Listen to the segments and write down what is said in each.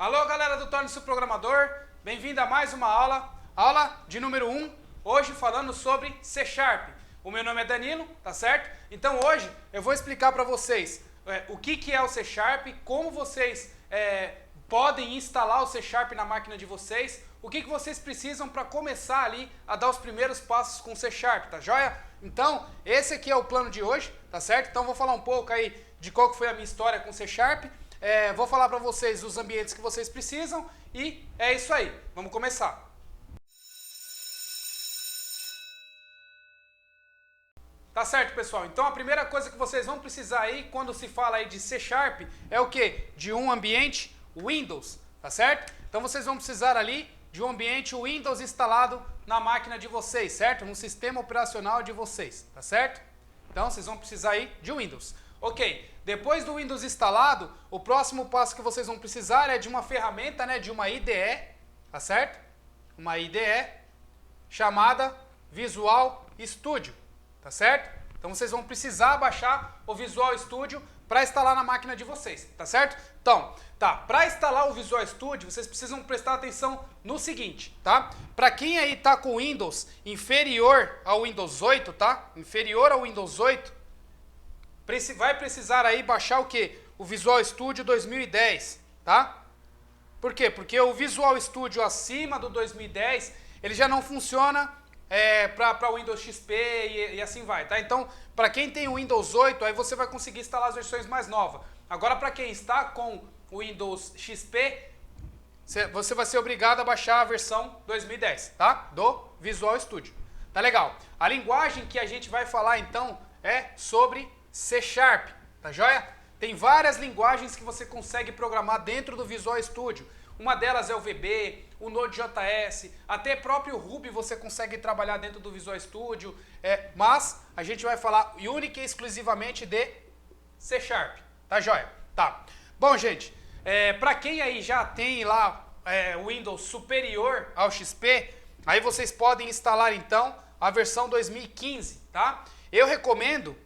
Alô, galera do Torne-se Programador, bem-vindo a mais uma aula de número 1, hoje falando sobre C Sharp. O meu nome é Danilo, tá certo? Então hoje eu vou explicar para vocês o que é o C Sharp, como vocês podem instalar o C Sharp na máquina de vocês, o que vocês precisam para começar ali a dar os primeiros passos com C Sharp, tá joia? Então, esse aqui é o plano de hoje, tá certo? Então vou falar um pouco aí de qual que foi a minha história com C Sharp, vou falar para vocês os ambientes que vocês precisam e é isso aí, vamos começar. Tá certo, pessoal? Então a primeira coisa que vocês vão precisar aí quando se fala aí de C Sharp é o quê? De um ambiente Windows, tá certo? Então vocês vão precisar ali de um ambiente Windows instalado na máquina de vocês, certo? No sistema operacional de vocês, tá certo? Então vocês vão precisar aí de Windows. Ok, depois do Windows instalado, o próximo passo que vocês vão precisar é de uma ferramenta, né, de uma IDE, tá certo? Uma IDE chamada Visual Studio, tá certo? Então vocês vão precisar baixar o Visual Studio para instalar na máquina de vocês, tá certo? Então, para instalar o Visual Studio, vocês precisam prestar atenção no seguinte, tá? Para quem aí tá com Windows inferior ao Windows 8, tá? Inferior ao Windows 8, vai precisar aí baixar o quê? O Visual Studio 2010, tá? Por quê? Porque o Visual Studio acima do 2010, ele já não funciona para o Windows XP e assim vai, tá? Então, para quem tem o Windows 8, aí você vai conseguir instalar as versões mais novas. Agora, para quem está com o Windows XP, você vai ser obrigado a baixar a versão 2010, tá? Do Visual Studio. Tá legal? A linguagem que a gente vai falar, então, é sobre C Sharp, tá joia? Tem várias linguagens que você consegue programar dentro do Visual Studio. Uma delas é o VB, o Node.js, até próprio Ruby você consegue trabalhar dentro do Visual Studio, mas a gente vai falar única e exclusivamente de C Sharp, tá joia? Tá. Bom, gente, para quem aí já tem lá o Windows superior ao XP, aí vocês podem instalar então a versão 2015, tá? Eu recomendo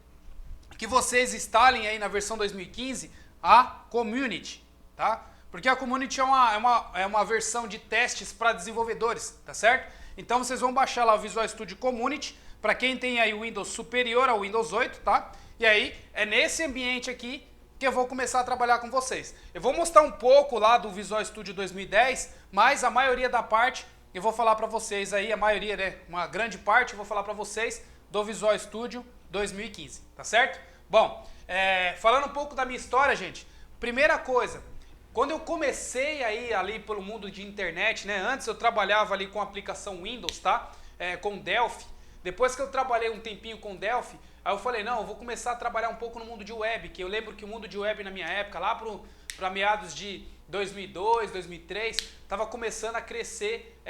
que vocês instalem aí na versão 2015 a Community, tá? Porque a Community é uma versão de testes para desenvolvedores, tá certo? Então vocês vão baixar lá o Visual Studio Community, para quem tem aí o Windows superior ao Windows 8, tá? E aí é nesse ambiente aqui que eu vou começar a trabalhar com vocês. Eu vou mostrar um pouco lá do Visual Studio 2010, mas a maioria da parte eu vou falar para vocês aí, a maioria, né, uma grande parte eu vou falar para vocês do Visual Studio 2015, tá certo? Bom, falando um pouco da minha história, gente, primeira coisa, quando eu comecei aí ali pelo mundo de internet, né, antes eu trabalhava ali com a aplicação Windows, tá? Com Delphi. Depois que eu trabalhei um tempinho com Delphi, aí eu falei, não, eu vou começar a trabalhar um pouco no mundo de web, que eu lembro que o mundo de web na minha época, lá para meados de 2002, 2003, estava começando a crescer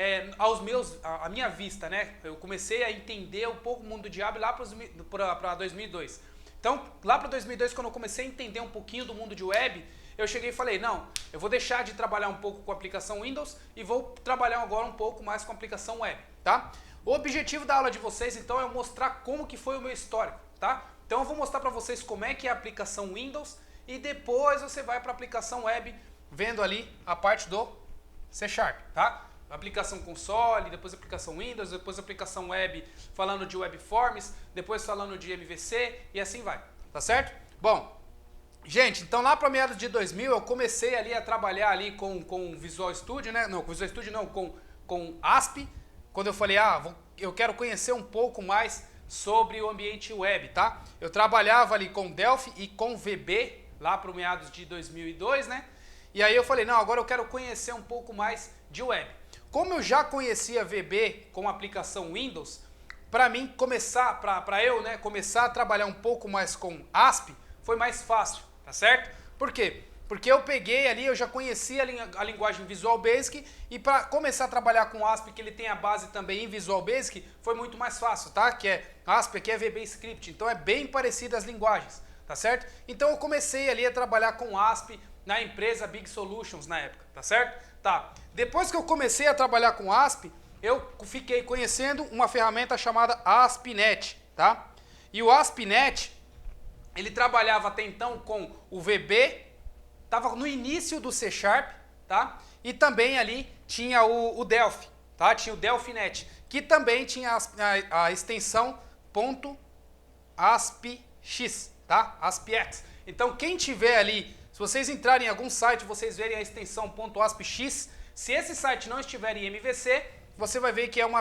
à minha vista, né? Eu comecei a entender um pouco o mundo de web lá para 2002. Então, lá para 2002, quando eu comecei a entender um pouquinho do mundo de web, eu cheguei e falei, não, eu vou deixar de trabalhar um pouco com a aplicação Windows e vou trabalhar agora um pouco mais com a aplicação web, tá? O objetivo da aula de vocês, então, é mostrar como que foi o meu histórico, tá? Então, eu vou mostrar para vocês como é que é a aplicação Windows e depois você vai para a aplicação web, vendo ali a parte do C Sharp, tá? Aplicação console, depois aplicação Windows, depois aplicação web falando de Web Forms, depois falando de MVC e assim vai, tá certo? Bom, gente, então lá para meados de 2000 eu comecei ali a trabalhar ali com Visual Studio, né? Não, com Visual Studio não, com ASP, quando eu falei, eu quero conhecer um pouco mais sobre o ambiente web, tá? Eu trabalhava ali com Delphi e com VB, lá para meados de 2002, né? E aí eu falei, não, agora eu quero conhecer um pouco mais de web. Como eu já conhecia VB com a aplicação Windows, para mim começar a trabalhar um pouco mais com ASP, foi mais fácil, tá certo? Por quê? Porque eu peguei ali, eu já conhecia a linguagem Visual Basic e para começar a trabalhar com ASP, que ele tem a base também em Visual Basic, foi muito mais fácil, tá? Que ASP aqui é VB Script, então é bem parecido as linguagens, tá certo? Então eu comecei ali a trabalhar com ASP na empresa Big Solutions na época, tá certo? Tá. Depois que eu comecei a trabalhar com ASP, eu fiquei conhecendo uma ferramenta chamada ASP.NET, tá? E o ASP.NET, ele trabalhava até então com o VB, estava no início do C Sharp, tá? E também ali tinha o Delphi, tá? Tinha o DelphiNet, que também tinha a extensão .aspx, tá? AspX. Então quem tiver ali, se vocês entrarem em algum site, vocês verem a extensão .aspx, se esse site não estiver em MVC, você vai ver que é uma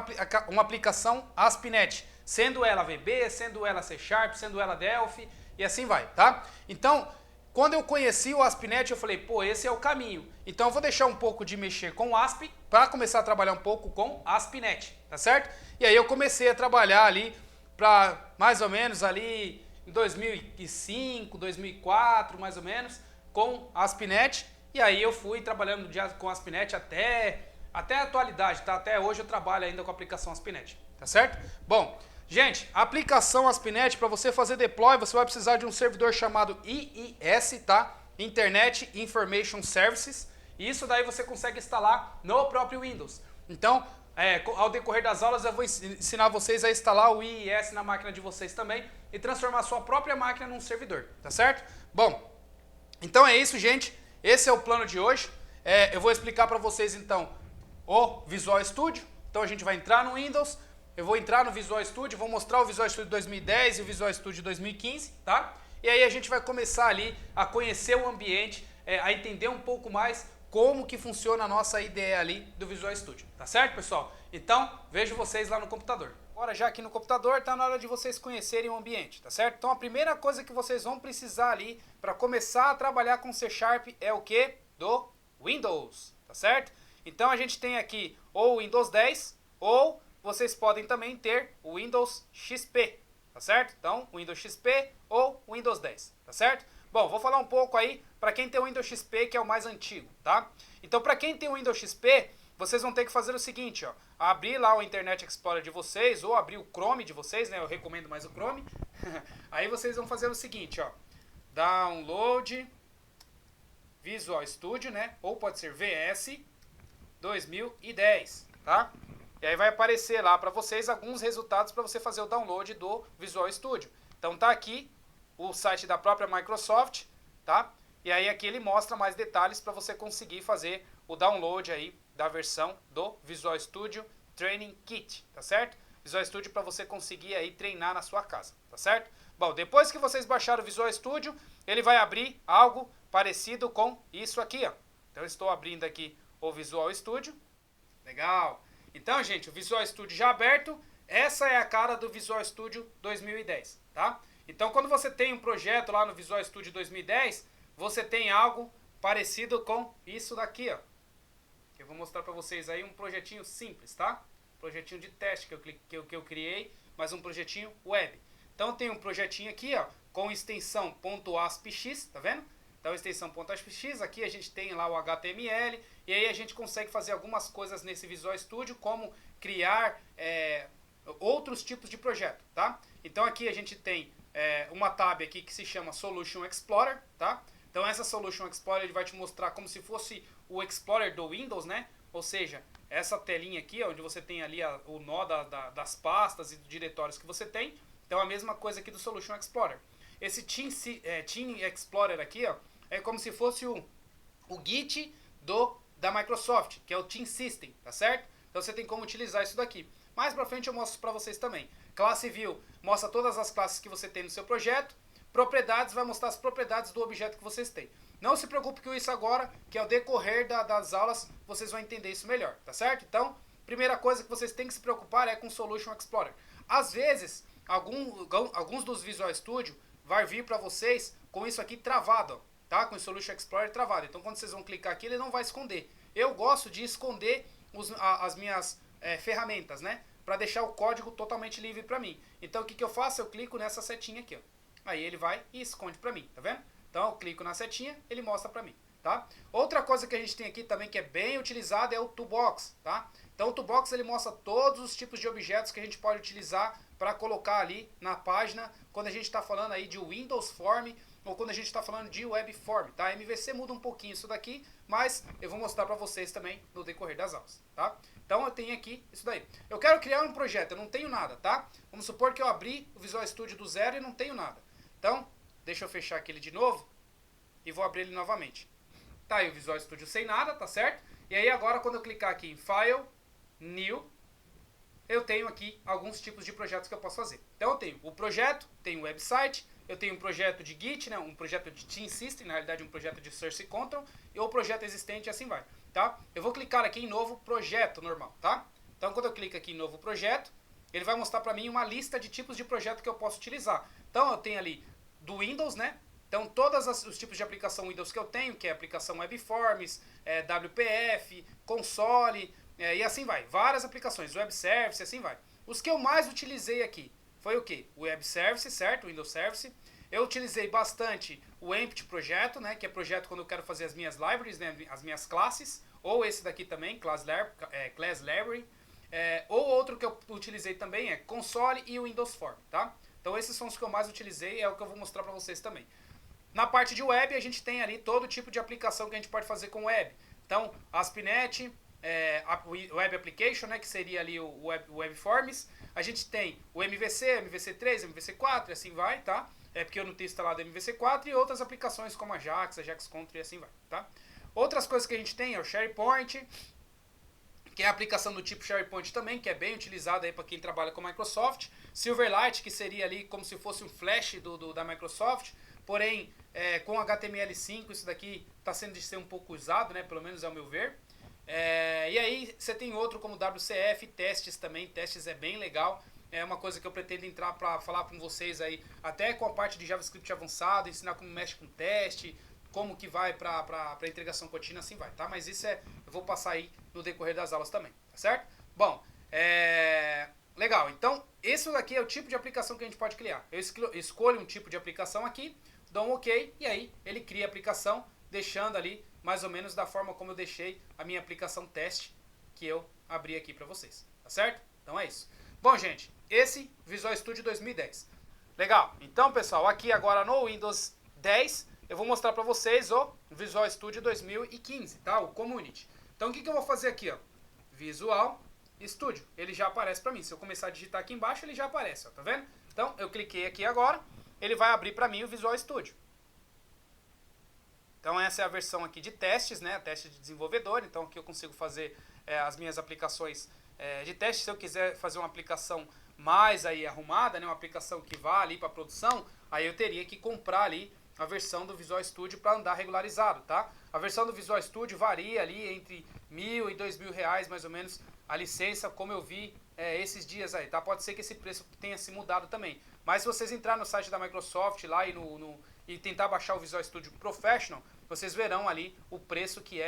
aplicação AspNet, sendo ela VB, sendo ela C#, sendo ela Delphi, e assim vai, tá? Então, quando eu conheci o AspNet, eu falei, pô, esse é o caminho. Então eu vou deixar um pouco de mexer com o Asp, para começar a trabalhar um pouco com AspNet, tá certo? E aí eu comecei a trabalhar ali, para mais ou menos ali em 2005, 2004, mais ou menos, com AspNet. E aí eu fui trabalhando com AspNet até a atualidade, tá? Até hoje eu trabalho ainda com a aplicação AspNet, tá certo? Bom, gente, a aplicação AspNet, para você fazer deploy, você vai precisar de um servidor chamado IIS, tá? Internet Information Services. E isso daí você consegue instalar no próprio Windows. Então, ao decorrer das aulas, eu vou ensinar vocês a instalar o IIS na máquina de vocês também e transformar a sua própria máquina num servidor, tá certo? Bom, então é isso, gente. Esse é o plano de hoje. Eu vou explicar para vocês, então, o Visual Studio. Então a gente vai entrar no Windows, eu vou entrar no Visual Studio, vou mostrar o Visual Studio 2010 e o Visual Studio 2015, tá? E aí a gente vai começar ali a conhecer o ambiente, a entender um pouco mais como que funciona a nossa IDE ali do Visual Studio, tá certo, pessoal? Então, vejo vocês lá no computador. Agora já aqui no computador, tá na hora de vocês conhecerem o ambiente, tá certo? Então a primeira coisa que vocês vão precisar ali para começar a trabalhar com C# é o que? Do Windows, tá certo? Então a gente tem aqui ou o Windows 10 ou vocês podem também ter o Windows XP, tá certo? Então, Windows XP ou Windows 10, tá certo? Bom, vou falar um pouco aí para quem tem o Windows XP, que é o mais antigo, tá? Então, para quem tem o Windows XP, vocês vão ter que fazer o seguinte, ó, abrir lá o Internet Explorer de vocês ou abrir o Chrome de vocês, né? Eu recomendo mais o Chrome. Aí vocês vão fazer o seguinte, ó, download Visual Studio, né? Ou pode ser VS 2010, tá? E aí vai aparecer lá para vocês alguns resultados para você fazer o download do Visual Studio. Então tá aqui o site da própria Microsoft, tá? E aí aqui ele mostra mais detalhes para você conseguir fazer o download aí da versão do Visual Studio Training Kit, tá certo? Visual Studio para você conseguir aí treinar na sua casa, tá certo? Bom, depois que vocês baixaram o Visual Studio, ele vai abrir algo parecido com isso aqui, ó. Então eu estou abrindo aqui o Visual Studio. Legal. Então, gente, o Visual Studio já aberto, essa é a cara do Visual Studio 2010, tá? Então, quando você tem um projeto lá no Visual Studio 2010, você tem algo parecido com isso daqui, ó. Eu vou mostrar para vocês aí um projetinho simples, tá? Projetinho de teste que eu criei, mas um projetinho web. Então, tem um projetinho aqui, ó, com extensão .aspx, tá vendo? Então, extensão .aspx, aqui a gente tem lá o HTML, e aí a gente consegue fazer algumas coisas nesse Visual Studio, como criar outros tipos de projeto, tá? Então, aqui a gente tem uma tab aqui que se chama Solution Explorer, tá? Então, essa Solution Explorer ele vai te mostrar como se fosse o Explorer do Windows, né? Ou seja, essa telinha aqui, onde você tem ali o nó das pastas e dos diretórios que você tem. Então, a mesma coisa aqui do Solution Explorer. Esse Team Explorer aqui, ó, é como se fosse o Git da Microsoft, que é o Team System, tá certo? Então você tem como utilizar isso daqui. Mais pra frente eu mostro pra vocês também. Classe View mostra todas as classes que você tem no seu projeto. Propriedades vai mostrar as propriedades do objeto que vocês têm. Não se preocupe com isso agora, que ao decorrer das aulas vocês vão entender isso melhor, tá certo? Então, primeira coisa que vocês têm que se preocupar é com o Solution Explorer. Às vezes, alguns dos Visual Studio vai vir pra vocês com isso aqui travado, ó. Tá? Com o Solution Explorer travado. Então, quando vocês vão clicar aqui, ele não vai esconder. Eu gosto de esconder as minhas ferramentas, né? Para deixar o código totalmente livre para mim. Então, o que eu faço? Eu clico nessa setinha aqui, ó. Aí ele vai e esconde para mim, tá vendo? Então, eu clico na setinha, ele mostra para mim, tá? Outra coisa que a gente tem aqui também que é bem utilizada é o Toolbox, tá? Então, o Toolbox ele mostra todos os tipos de objetos que a gente pode utilizar para colocar ali na página quando a gente está falando aí de Windows Form ou quando a gente está falando de Web Form, tá? MVC muda um pouquinho isso daqui, mas eu vou mostrar para vocês também no decorrer das aulas, tá? Então eu tenho aqui isso daí. Eu quero criar um projeto, eu não tenho nada, tá? Vamos supor que eu abri o Visual Studio do zero e não tenho nada. Então, deixa eu fechar aquele de novo e vou abrir ele novamente. Tá aí o Visual Studio sem nada, tá certo? E aí agora quando eu clicar aqui em File, New, eu tenho aqui alguns tipos de projetos que eu posso fazer. Então eu tenho o projeto, tenho o website, eu tenho um projeto de Git, né, um projeto de Team System, na realidade um projeto de Source Control, e o projeto existente e assim vai, tá? Eu vou clicar aqui em novo projeto normal, tá? Então quando eu clico aqui em novo projeto, ele vai mostrar para mim uma lista de tipos de projeto que eu posso utilizar. Então eu tenho ali do Windows, né? Então todos os tipos de aplicação Windows que eu tenho, que é aplicação WebForms, WPF, console, e assim vai. Várias aplicações, Web Service, assim vai. Os que eu mais utilizei aqui foi o que? O Web Service, certo? Windows Service. Eu utilizei bastante o Empty projeto, né? Que é projeto quando eu quero fazer as minhas libraries, né? As minhas classes. Ou esse daqui também, Class Library. Ou outro que eu utilizei também é Console e o Windows Form, tá? Então esses são os que eu mais utilizei, é o que eu vou mostrar para vocês também. Na parte de web, a gente tem ali todo tipo de aplicação que a gente pode fazer com web. Então, ASP.NET, Web Application, né, que seria ali o WebForms. A gente tem o MVC, MVC3, MVC4 e assim vai, tá? É porque eu não tenho instalado MVC4 e outras aplicações como Ajax Control e assim vai, tá? Outras coisas que a gente tem é o SharePoint, que é a aplicação do tipo SharePoint também, que é bem utilizada aí para quem trabalha com Microsoft. Silverlight, que seria ali como se fosse um flash da Microsoft, porém com HTML5 isso daqui está sendo de ser um pouco usado, né? Pelo menos ao meu ver. E aí você tem outro como WCF, testes também, testes é bem legal. É uma coisa que eu pretendo entrar para falar com vocês aí, até com a parte de JavaScript avançado, ensinar como mexe com teste, como que vai para integração contínua, assim vai, tá? Mas isso eu vou passar aí no decorrer das aulas também, tá certo? Bom, legal, então esse daqui é o tipo de aplicação que a gente pode criar. Eu escolho um tipo de aplicação aqui, dou um OK, e aí ele cria a aplicação, deixando ali mais ou menos da forma como eu deixei a minha aplicação teste, que eu abri aqui para vocês, tá certo? Então é isso. Bom, gente, esse Visual Studio 2010. Legal, então pessoal, aqui agora no Windows 10, eu vou mostrar para vocês o Visual Studio 2015, tá? O Community. Então o que eu vou fazer aqui, ó? Visual Studio. Ele já aparece para mim. Se eu começar a digitar aqui embaixo, ele já aparece, ó, tá vendo? Então eu cliquei aqui agora, ele vai abrir para mim o Visual Studio. Então essa é a versão aqui de testes, né? Teste de desenvolvedor. Então aqui eu consigo fazer as minhas aplicações de teste. Se eu quiser fazer uma aplicação mais aí arrumada, né? Uma aplicação que vá ali para produção, aí eu teria que comprar ali a versão do Visual Studio para andar regularizado, tá? A versão do Visual Studio varia ali entre R$1.000 e R$2.000 mais ou menos a licença, como eu vi esses dias aí, tá? Pode ser que esse preço tenha se mudado também. Mas se vocês entrarem no site da Microsoft lá e tentar baixar o Visual Studio Professional, vocês verão ali o preço que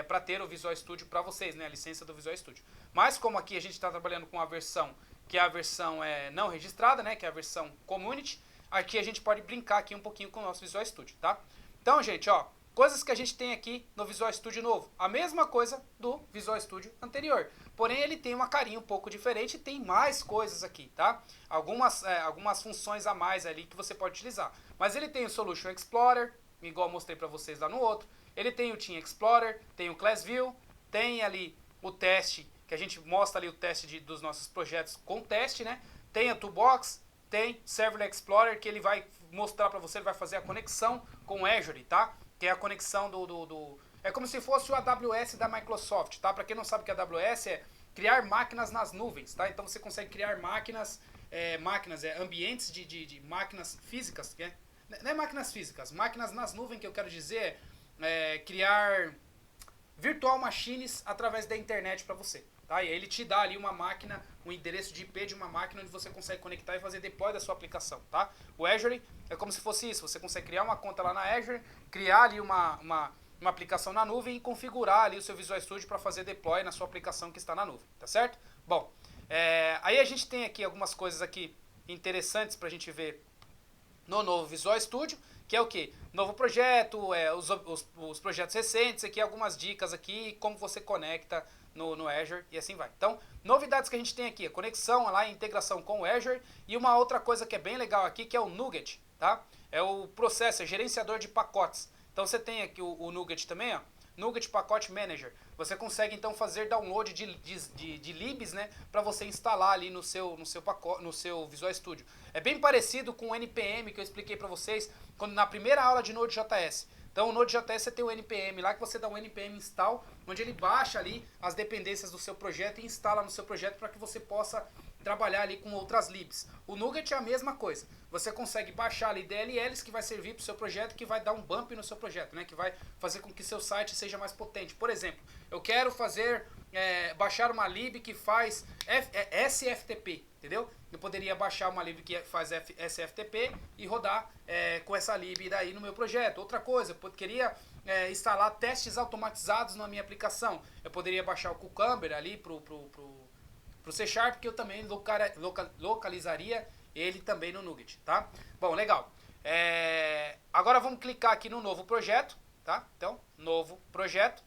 para ter o Visual Studio para vocês, né? A licença do Visual Studio. Mas como aqui a gente está trabalhando com a versão que é a versão não registrada, né? Que é a versão Community, aqui a gente pode brincar aqui um pouquinho com o nosso Visual Studio, tá? Então, gente, ó, coisas que a gente tem aqui no Visual Studio novo. A mesma coisa do Visual Studio anterior. Porém, ele tem uma carinha um pouco diferente e tem mais coisas aqui, tá? Algumas funções a mais ali que você pode utilizar. Mas ele tem o Solution Explorer, igual eu mostrei para vocês lá no outro. Ele tem o Team Explorer, tem o Class View, tem ali o teste, que a gente mostra ali o teste dos nossos projetos com teste, né? Tem a Toolbox, tem Serverless Explorer, que ele vai mostrar para você, ele vai fazer a conexão com o Azure, tá? Que é a conexão é como se fosse o AWS da Microsoft, tá? Para quem não sabe o que é AWS, é criar máquinas nas nuvens, tá? Então você consegue criar ambientes de máquinas físicas, né? Não é máquinas físicas, máquinas nas nuvens, que eu quero dizer criar virtual machines através da internet para você. Tá? E aí ele te dá ali uma máquina, um endereço de IP de uma máquina onde você consegue conectar e fazer deploy da sua aplicação. Tá? O Azure é como se fosse isso, você consegue criar uma conta lá na Azure, criar ali uma aplicação na nuvem e configurar ali o seu Visual Studio para fazer deploy na sua aplicação que está na nuvem. Tá certo? Bom, aí a gente tem aqui algumas coisas aqui interessantes para a gente ver no novo Visual Studio, que é o que? Novo projeto, os projetos recentes, aqui algumas dicas aqui, como você conecta no Azure e assim vai. Então, novidades que a gente tem aqui, a conexão lá, a integração com o Azure, e uma outra coisa que é bem legal aqui, que é o NuGet, tá? É o processo, é gerenciador de pacotes. Então você tem aqui o NuGet também, ó, NuGet Pacote Manager. Você consegue então fazer download de libs, né, para você instalar ali no seu Visual Studio. É bem parecido com o NPM que eu expliquei para vocês na primeira aula de Node.js. Então o Node.js você tem o npm lá, que você dá um npm install, onde ele baixa ali as dependências do seu projeto e instala no seu projeto para que você possa trabalhar ali com outras libs. O Nuget é a mesma coisa. Você consegue baixar ali DLLs que vai servir para o seu projeto, que vai dar um bump no seu projeto, né? Que vai fazer com que seu site seja mais potente. Por exemplo, eu quero baixar uma lib que faz SFTP, entendeu? Eu poderia baixar uma lib que faz SFTP e rodar com essa lib daí no meu projeto. Outra coisa, eu queria instalar testes automatizados na minha aplicação. Eu poderia baixar o Cucumber ali pro C Sharp, que eu também localizaria ele também no Nuget, tá? Bom, legal. Agora vamos clicar aqui no novo projeto, tá? Então, novo projeto.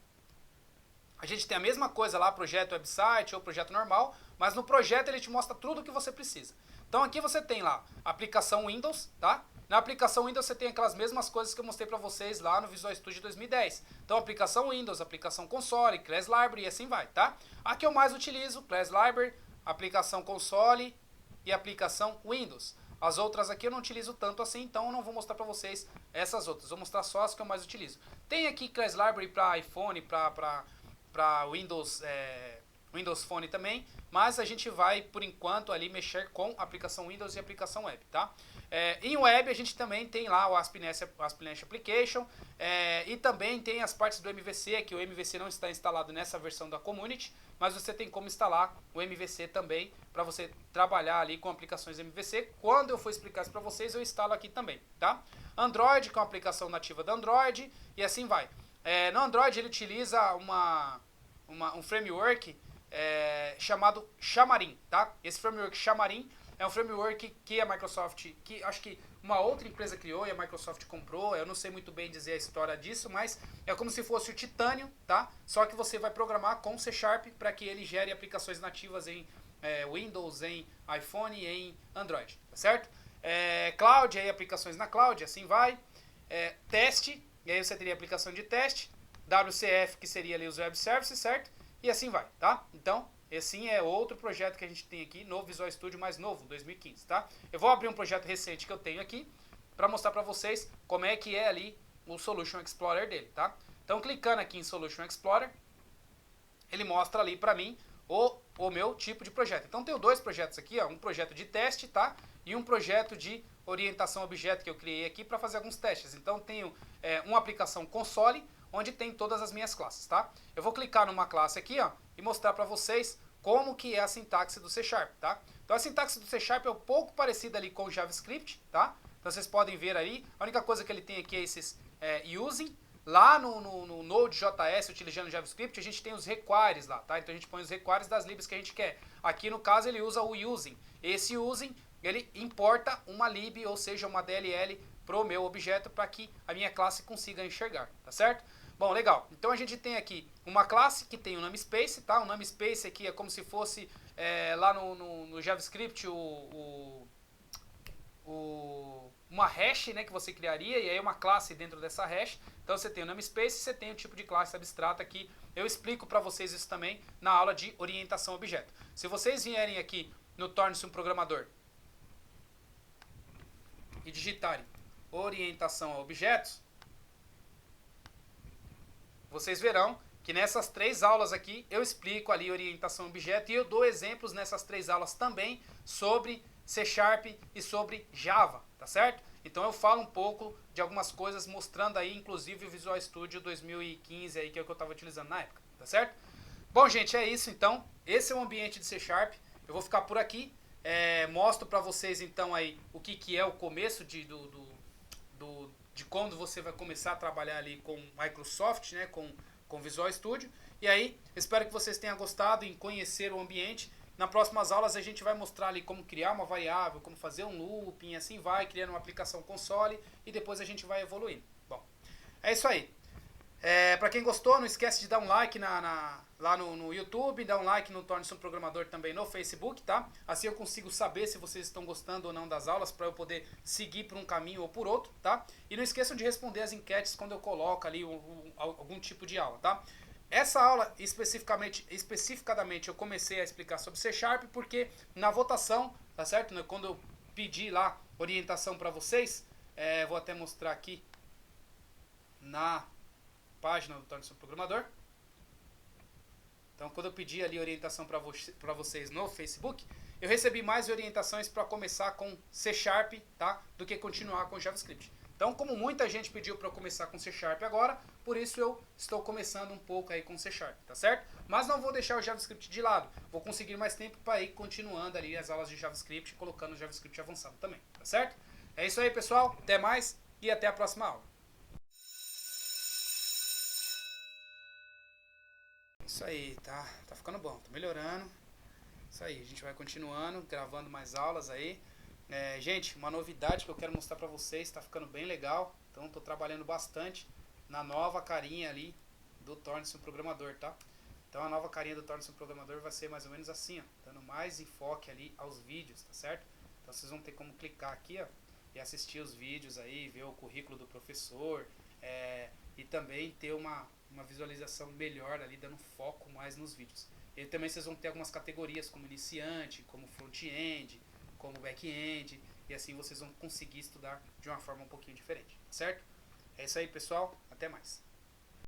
A gente tem a mesma coisa lá, projeto website ou projeto normal, mas no projeto ele te mostra tudo o que você precisa. Então aqui você tem lá aplicação Windows, tá? Na aplicação Windows você tem aquelas mesmas coisas que eu mostrei para vocês lá no Visual Studio 2010. Então aplicação Windows, aplicação console, Class Library e assim vai, tá? A que eu mais utilizo, Class Library, aplicação console e aplicação Windows. As outras aqui eu não utilizo tanto assim, então eu não vou mostrar para vocês essas outras. Vou mostrar só as que eu mais utilizo. Tem aqui Class Library para iPhone, para Windows, Windows Phone também, mas a gente vai, por enquanto, ali mexer com a aplicação Windows e a aplicação web, tá? Em web a gente também tem lá o ASP.NET Application e também tem as partes do MVC, que o MVC não está instalado nessa versão da Community, mas você tem como instalar o MVC também para você trabalhar ali com aplicações MVC. Quando eu for explicar isso para vocês, eu instalo aqui também, tá? Android, que é uma aplicação nativa da Android, e assim vai. No Android ele utiliza um framework chamado Xamarin, tá? Esse framework Xamarin é um framework que a Microsoft, que acho que uma outra empresa criou e a Microsoft comprou. Eu não sei muito bem dizer a história disso, mas é como se fosse o Titanium, tá? Só que você vai programar com C Sharp para que ele gere aplicações nativas em Windows, em iPhone e em Android, tá certo? Cloud, aí aplicações na cloud, assim vai. Teste, e aí você teria aplicação de teste. WCF, que seria ali os web services, certo? E assim vai, tá? Então, esse é outro projeto que a gente tem aqui no Visual Studio mais novo, 2015, tá? Eu vou abrir um projeto recente que eu tenho aqui para mostrar para vocês como é que é ali o Solution Explorer dele, tá? Então, clicando aqui em Solution Explorer, ele mostra ali para mim o meu tipo de projeto. Então, tenho dois projetos aqui, ó, um projeto de teste, tá? E um projeto de orientação a objeto que eu criei aqui para fazer alguns testes. Então, tenho uma aplicação console, onde tem todas as minhas classes, tá? Eu vou clicar numa classe aqui, ó, e mostrar para vocês como que é a sintaxe do C Sharp, tá? Então a sintaxe do C Sharp é um pouco parecida ali com o JavaScript, tá? Então vocês podem ver aí, a única coisa que ele tem aqui é esses using. Lá no Node.js, utilizando JavaScript, a gente tem os requires lá, tá? Então a gente põe os requires das libs que a gente quer. Aqui no caso ele usa o using. Esse using, ele importa uma lib, ou seja, uma DLL pro meu objeto para que a minha classe consiga enxergar, tá certo? Bom, legal. Então a gente tem aqui uma classe que tem o namespace, tá? O namespace aqui é como se fosse lá no JavaScript uma hash, né, que você criaria, e aí uma classe dentro dessa hash. Então você tem o namespace, você tem o tipo de classe abstrata aqui. Eu explico para vocês isso também na aula de orientação a objeto. Se vocês vierem aqui no Torne-se um Programador e digitarem orientação a objetos, vocês verão que nessas 3 aulas aqui eu explico ali orientação a objeto e eu dou exemplos nessas 3 aulas também sobre C Sharp e sobre Java, tá certo? Então eu falo um pouco de algumas coisas mostrando aí inclusive o Visual Studio 2015 aí, que é o que eu estava utilizando na época, tá certo? Bom, gente, é isso então. Esse é o ambiente de C Sharp. Eu vou ficar por aqui. Mostro para vocês então aí o que é o começo de quando você vai começar a trabalhar ali com Microsoft, né, com Visual Studio. E aí, espero que vocês tenham gostado em conhecer o ambiente. Nas próximas aulas a gente vai mostrar ali como criar uma variável, como fazer um looping, assim vai, criando uma aplicação console e depois a gente vai evoluindo. Bom, é isso aí. Para quem gostou, não esquece de dar um like lá no YouTube, dar um like no Torne-se um Programador também no Facebook, tá? Assim eu consigo saber se vocês estão gostando ou não das aulas, para eu poder seguir por um caminho ou por outro, tá? E não esqueçam de responder as enquetes quando eu coloco ali algum tipo de aula, tá? Essa aula, especificadamente, eu comecei a explicar sobre C Sharp porque na votação, tá certo? Quando eu pedi lá orientação para vocês, vou até mostrar aqui. na página do Torne-se um Programador. Então, quando eu pedi ali orientação para vocês no Facebook, eu recebi mais orientações para começar com C#, tá? Do que continuar com JavaScript. Então, como muita gente pediu para eu começar com C# agora, por isso eu estou começando um pouco aí com C#, tá certo? Mas não vou deixar o JavaScript de lado. Vou conseguir mais tempo para ir continuando ali as aulas de JavaScript, colocando o JavaScript avançado também, tá certo? É isso aí, pessoal. Até mais e até a próxima aula. Isso aí, tá ficando bom, tá melhorando. Isso aí, a gente vai continuando, gravando mais aulas aí. Gente, uma novidade que eu quero mostrar pra vocês, tá ficando bem legal. Então tô trabalhando bastante na nova carinha ali do Torne-se um Programador, tá? Então a nova carinha do Torne-se um Programador vai ser mais ou menos assim, ó, dando mais enfoque ali aos vídeos, tá certo? Então vocês vão ter como clicar aqui, ó, e assistir os vídeos aí, ver o currículo do professor, e também ter uma visualização melhor ali, dando foco mais nos vídeos. E também vocês vão ter algumas categorias como iniciante, como front-end, como back-end, e assim vocês vão conseguir estudar de uma forma um pouquinho diferente, certo? É isso aí, pessoal, até mais.